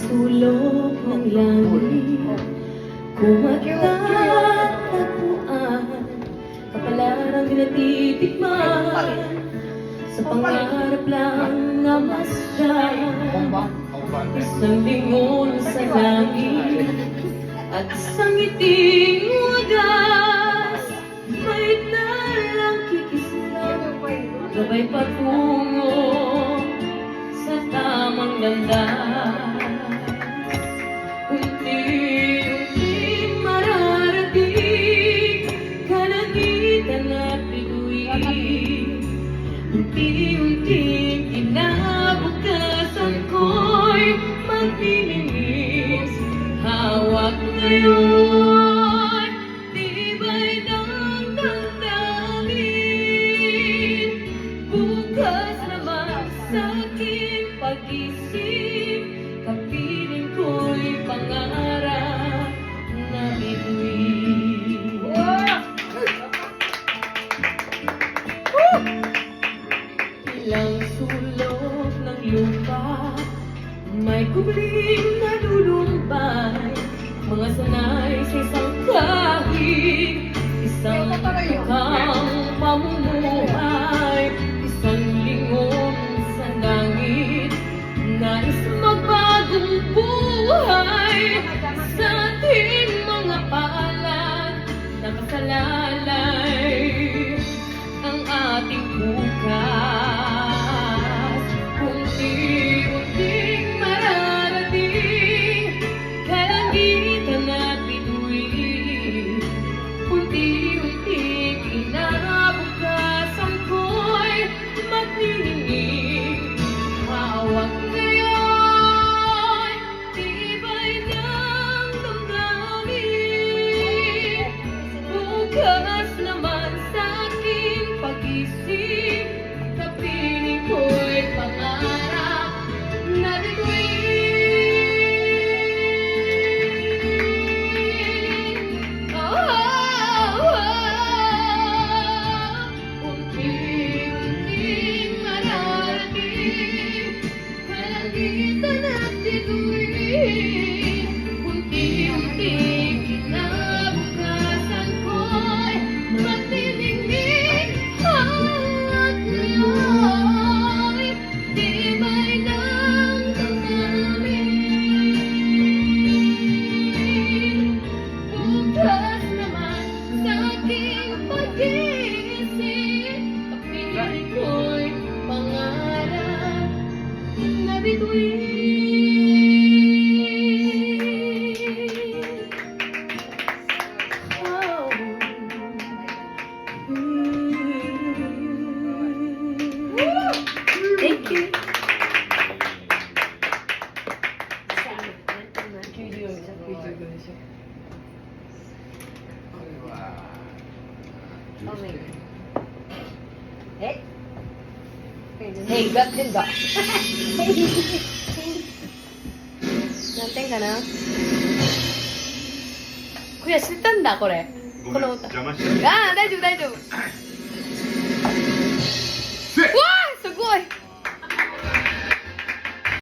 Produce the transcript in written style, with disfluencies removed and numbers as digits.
sulok ng langit, kumatatagpuan, kapalarang natitikman, sa pangarap lang na masdan. Isang lingon sa langit at isang ngiting wagas, may dalang kikislang gabay patungo sa tamang landas. Unti-unting mararating kalangitan at bituin. Unti-unting kinabukasan ko'y maglilinis. Hawak ngayon, tibay ng damdamin. Bukas naman sa aking pag-isip, kapiling ko'y pangarap na bituin. Ilang sulok ng lupa, may kubling na lulumbay, mga sanay sa isang kahig, isang tukang pamumuhay, isang lingon sa langit, nais magbagong buhay sa ating mga palad, nakasalalay ang ating bukas. Unti-unting mararating kalangitan at bituin. Unti-unting kinabukasan ko'y maglilinig. Hawak ngayon, tibay ng damdamin. Bukas naman sa aking pag-isip, kapiling ko'y pangarap na bituin. Unti-unting mararating kalangitan at bituin. Unti-unting kinabukasan ko'y maglilinig. Hawak ngayon, tibay ng damdamin. Bukas naman sa aking pag-iisip, kapiling ko'y pangarap na bituin. Oh. Thank you. Hey, got din ba? Nanten ka na? Kuya, slitan da, kore. ごめん、この歌。邪魔しちゃった。ああ、大丈夫、大丈夫。